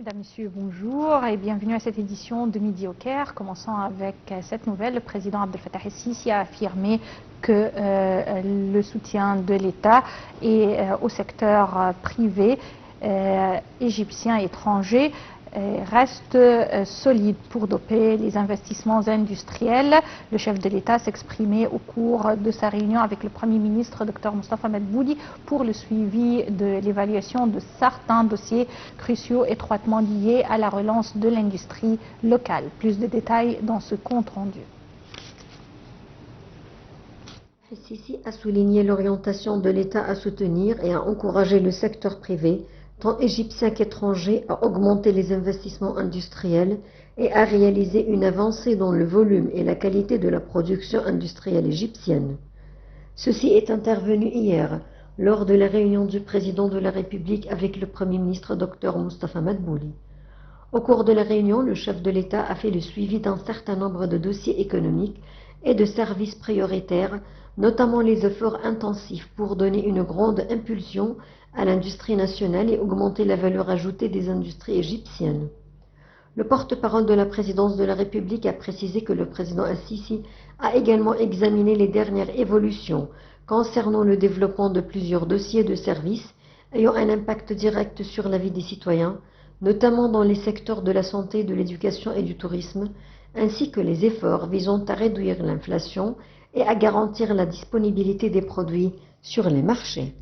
Mesdames, Messieurs, bonjour et bienvenue à cette édition de Midi au Caire. Commençons avec cette nouvelle. Le président Abdel Fattah el-Sisi a affirmé que le soutien de l'État et au secteur privé égyptien et étranger reste solide pour doper les investissements industriels. Le chef de l'État s'exprimait au cours de sa réunion avec le Premier ministre Dr Mostafa Madbouli pour le suivi de l'évaluation de certains dossiers cruciaux étroitement liés à la relance de l'industrie locale. Plus de détails dans ce compte rendu. Sisi a souligné l'orientation de l'État à soutenir et à encourager le secteur privé, tant égyptien qu'étranger, à augmenter les investissements industriels et à réaliser une avancée dans le volume et la qualité de la production industrielle égyptienne. Ceci est intervenu hier, lors de la réunion du président de la République avec le Premier ministre Dr Mostafa Madbouli. Au cours de la réunion, le chef de l'État a fait le suivi d'un certain nombre de dossiers économiques et de services prioritaires, notamment les efforts intensifs pour donner une grande impulsion à l'industrie nationale et augmenter la valeur ajoutée des industries égyptiennes. Le porte-parole de la présidence de la République a précisé que le président al-Sisi a également examiné les dernières évolutions concernant le développement de plusieurs dossiers de services ayant un impact direct sur la vie des citoyens, notamment dans les secteurs de la santé, de l'éducation et du tourisme, ainsi que les efforts visant à réduire l'inflation et à garantir la disponibilité des produits sur les marchés.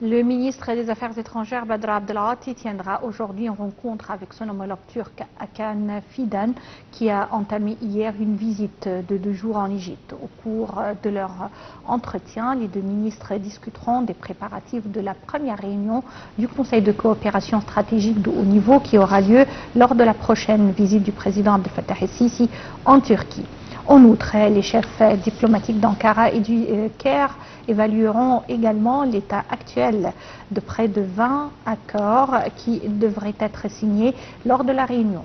Le ministre des Affaires étrangères Badr Abdelghati tiendra aujourd'hui une rencontre avec son homologue turc Hakan Fidan, qui a entamé hier une visite de 2 jours en Égypte. Au cours de leur entretien, les deux ministres discuteront des préparatifs de la première réunion du Conseil de coopération stratégique de haut niveau qui aura lieu lors de la prochaine visite du président Abdel Fattah el-Sisi en Turquie. En outre, les chefs diplomatiques d'Ankara et du Caire évalueront également l'état actuel de près de 20 accords qui devraient être signés lors de la réunion.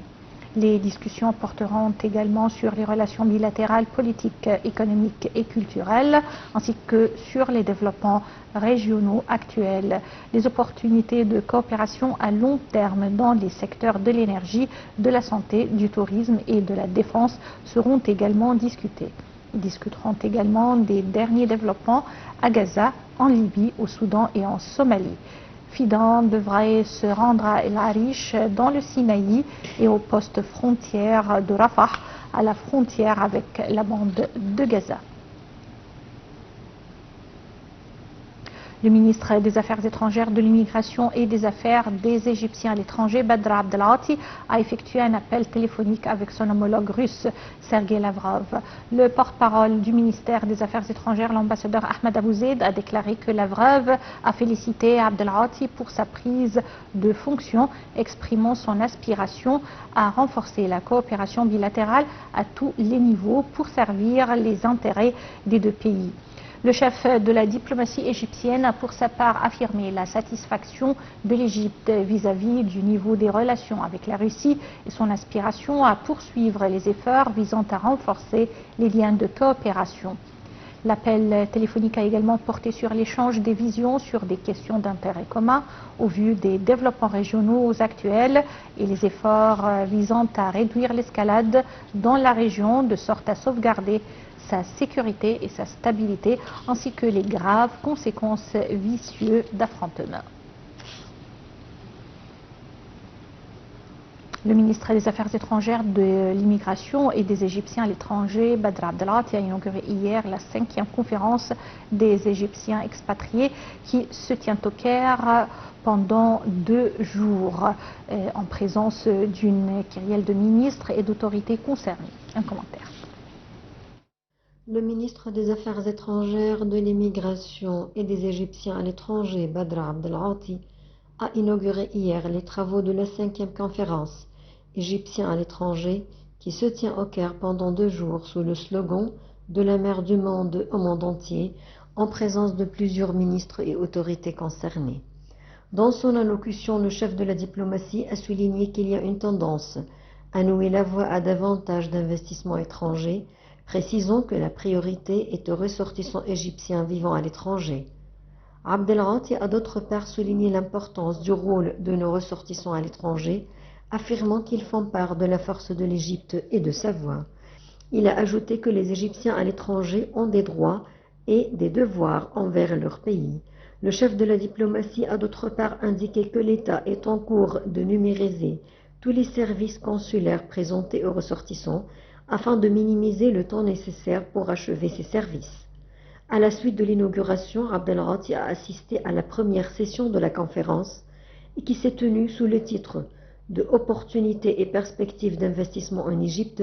Les discussions porteront également sur les relations bilatérales, politiques, économiques et culturelles, ainsi que sur les développements régionaux actuels. Les opportunités de coopération à long terme dans les secteurs de l'énergie, de la santé, du tourisme et de la défense seront également discutées. Ils discuteront également des derniers développements à Gaza, en Libye, au Soudan et en Somalie. Fidan devrait se rendre à El Arish dans le Sinaï et au poste frontière de Rafah, à la frontière avec la bande de Gaza. Le ministre des Affaires étrangères, de l'immigration et des Affaires des Égyptiens à l'étranger, Badr Abdelghati, a effectué un appel téléphonique avec son homologue russe, Sergei Lavrov. Le porte-parole du ministère des Affaires étrangères, l'ambassadeur Ahmed Abouzeid, a déclaré que Lavrov a félicité Abdelghati pour sa prise de fonction, exprimant son aspiration à renforcer la coopération bilatérale à tous les niveaux pour servir les intérêts des deux pays. Le chef de la diplomatie égyptienne a pour sa part affirmé la satisfaction de l'Égypte vis-à-vis du niveau des relations avec la Russie et son aspiration à poursuivre les efforts visant à renforcer les liens de coopération. L'appel téléphonique a également porté sur l'échange des visions sur des questions d'intérêt commun au vu des développements régionaux actuels et les efforts visant à réduire l'escalade dans la région de sorte à sauvegarder sa sécurité et sa stabilité, ainsi que les graves conséquences vicieuses d'affrontements. Le ministre des Affaires étrangères, de l'immigration et des Égyptiens à l'étranger, Badr Abdelghati, a inauguré hier la 5e conférence des Égyptiens expatriés qui se tient au Caire pendant 2 jours en présence d'une kyrielle de ministres et d'autorités concernées. Un commentaire. Le ministre des Affaires étrangères, de l'immigration et des Égyptiens à l'étranger, Badr Abdelghati, a inauguré hier les travaux de la 5e conférence Égyptiens à l'étranger qui se tient au Caire pendant 2 jours sous le slogan « De la mer du monde au monde entier » en présence de plusieurs ministres et autorités concernées. Dans son allocution, le chef de la diplomatie a souligné qu'il y a une tendance à nouer la voie à davantage d'investissements étrangers, précisons que la priorité est aux ressortissants égyptiens vivant à l'étranger. Abdelghati a d'autre part souligné l'importance du rôle de nos ressortissants à l'étranger, affirmant qu'ils font part de la force de l'Égypte et de sa voix. Il a ajouté que les Égyptiens à l'étranger ont des droits et des devoirs envers leur pays. Le chef de la diplomatie a d'autre part indiqué que l'État est en cours de numériser tous les services consulaires présentés aux ressortissants afin de minimiser le temps nécessaire pour achever ces services. À la suite de l'inauguration, Abdelghati a assisté à la première session de la conférence et qui s'est tenue sous le titre de Opportunités et perspectives d'investissement en Égypte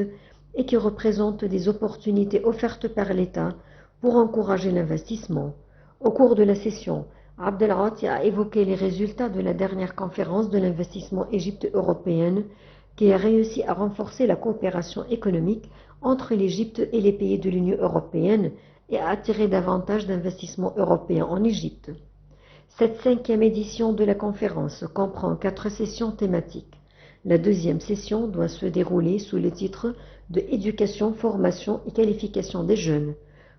et qui représente des opportunités offertes par l'État pour encourager l'investissement. Au cours de la session, Abdelghati a évoqué les résultats de la dernière conférence de l'investissement Égypte-européenne qui a réussi à renforcer la coopération économique entre l'Égypte et les pays de l'Union européenne et à attirer davantage d'investissements européens en Égypte. Cette 5e édition de la conférence comprend 4 sessions thématiques. La 2e session doit se dérouler sous le titre de Éducation, formation et qualification des jeunes.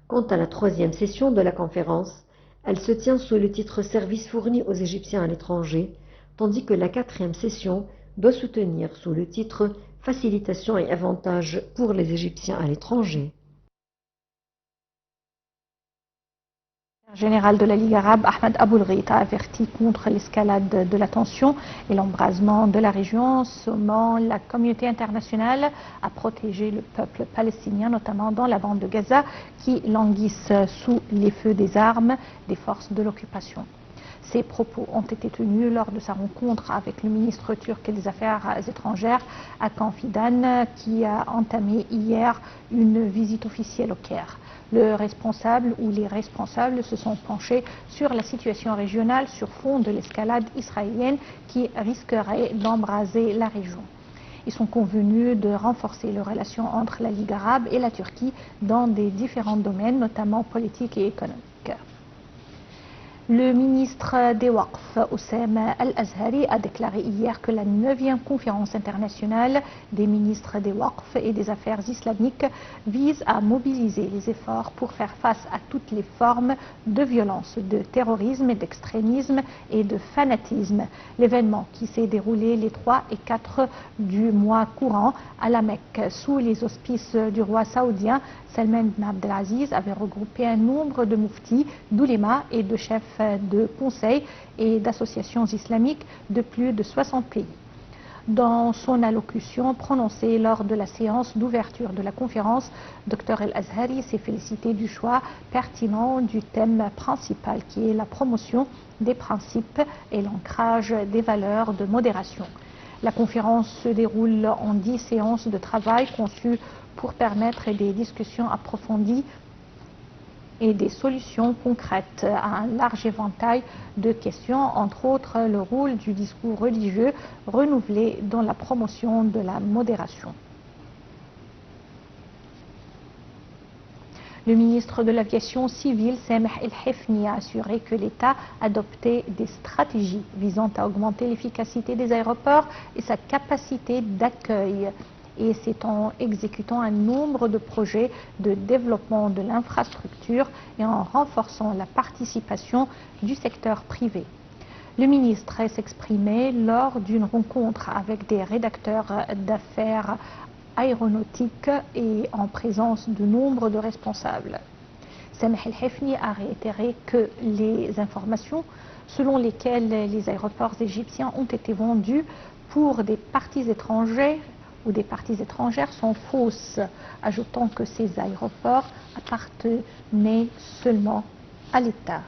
Quant à la 3e session de la conférence, elle se tient sous le titre Services fournis aux Égyptiens à l'étranger, tandis que la 4e session doit se tenir sous le titre Facilitation et avantages pour les Égyptiens à l'étranger. Le général de la Ligue arabe, Ahmed Aboulghait, a averti contre l'escalade de la tension et l'embrasement de la région, sommant la communauté internationale à protéger le peuple palestinien, notamment dans la bande de Gaza, qui languissent sous les feux des armes des forces de l'occupation. Ces propos ont été tenus lors de sa rencontre avec le ministre turc des Affaires étrangères, Hakan Fidan, qui a entamé hier une visite officielle au Caire. Le responsable ou les responsables se sont penchés sur la situation régionale sur fond de l'escalade israélienne qui risquerait d'embraser la région. Ils sont convenus de renforcer les relations entre la Ligue arabe et la Turquie dans des différents domaines, notamment politiques et économiques. Le ministre des Waqf, Oussam Al-Azhari, a déclaré hier que la 9e conférence internationale des ministres des Waqf et des affaires islamiques vise à mobiliser les efforts pour faire face à toutes les formes de violence, de terrorisme, d'extrémisme et de fanatisme. L'événement qui s'est déroulé les 3 et 4 du mois courant à la Mecque sous les auspices du roi saoudien Salman bin Abdelaziz avait regroupé un nombre de mouftis, d'oulémas et de chefs de conseils et d'associations islamiques de plus de 60 pays. Dans son allocution prononcée lors de la séance d'ouverture de la conférence, Dr El-Azhari s'est félicité du choix pertinent du thème principal qui est la promotion des principes et l'ancrage des valeurs de modération. La conférence se déroule en 10 séances de travail conçues pour permettre des discussions approfondies et des solutions concrètes à un large éventail de questions, entre autres le rôle du discours religieux renouvelé dans la promotion de la modération. Le ministre de l'Aviation civile, Sameh El-Hifni, a assuré que l'État adoptait des stratégies visant à augmenter l'efficacité des aéroports et sa capacité d'accueil. Et c'est en exécutant un nombre de projets de développement de l'infrastructure et en renforçant la participation du secteur privé. Le ministre s'exprimait lors d'une rencontre avec des rédacteurs d'affaires aéronautiques et en présence de nombre de responsables. Sameh El-Hifni a réitéré que les informations selon lesquelles les aéroports égyptiens ont été vendus pour des parties étrangères ou des parties étrangères sont fausses, ajoutant que ces aéroports appartenaient seulement à l'État.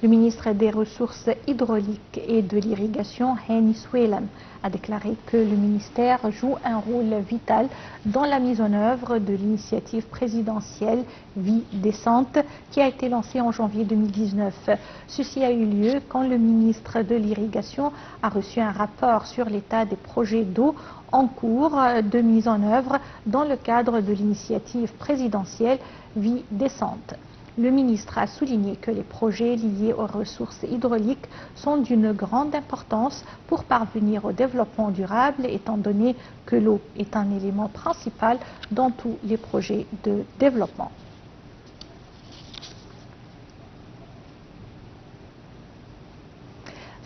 Le ministre des Ressources hydrauliques et de l'Irrigation, Hani Soueilem, a déclaré que le ministère joue un rôle vital dans la mise en œuvre de l'initiative présidentielle Vie décente qui a été lancée en janvier 2019. Ceci a eu lieu quand le ministre de l'Irrigation a reçu un rapport sur l'état des projets d'eau en cours de mise en œuvre dans le cadre de l'initiative présidentielle Vie décente. Le ministre a souligné que les projets liés aux ressources hydrauliques sont d'une grande importance pour parvenir au développement durable, étant donné que l'eau est un élément principal dans tous les projets de développement.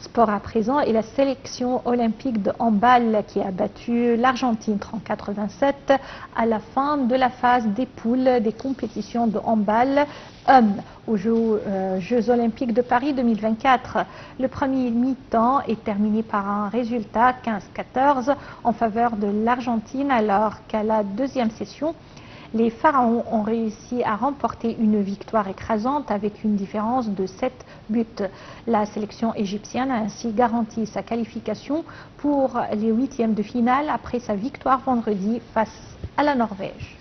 sport à présent et la sélection olympique de handball qui a battu l'Argentine 34-27 à la fin de la phase des poules des compétitions de handball hommes aux Jeux olympiques de Paris 2024. Le premier mi-temps est terminé par un résultat 15-14 en faveur de l'Argentine, alors qu'à la deuxième session, les Pharaons ont réussi à remporter une victoire écrasante avec une différence de 7 buts. La sélection égyptienne a ainsi garanti sa qualification pour les huitièmes de finale après sa victoire vendredi face à la Norvège.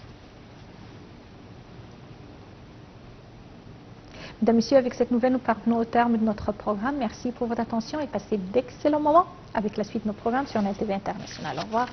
Mesdames, Messieurs, avec cette nouvelle, nous parvenons au terme de notre programme. Merci pour votre attention et passez d'excellents moments avec la suite de nos programmes sur NetTV International. Au revoir.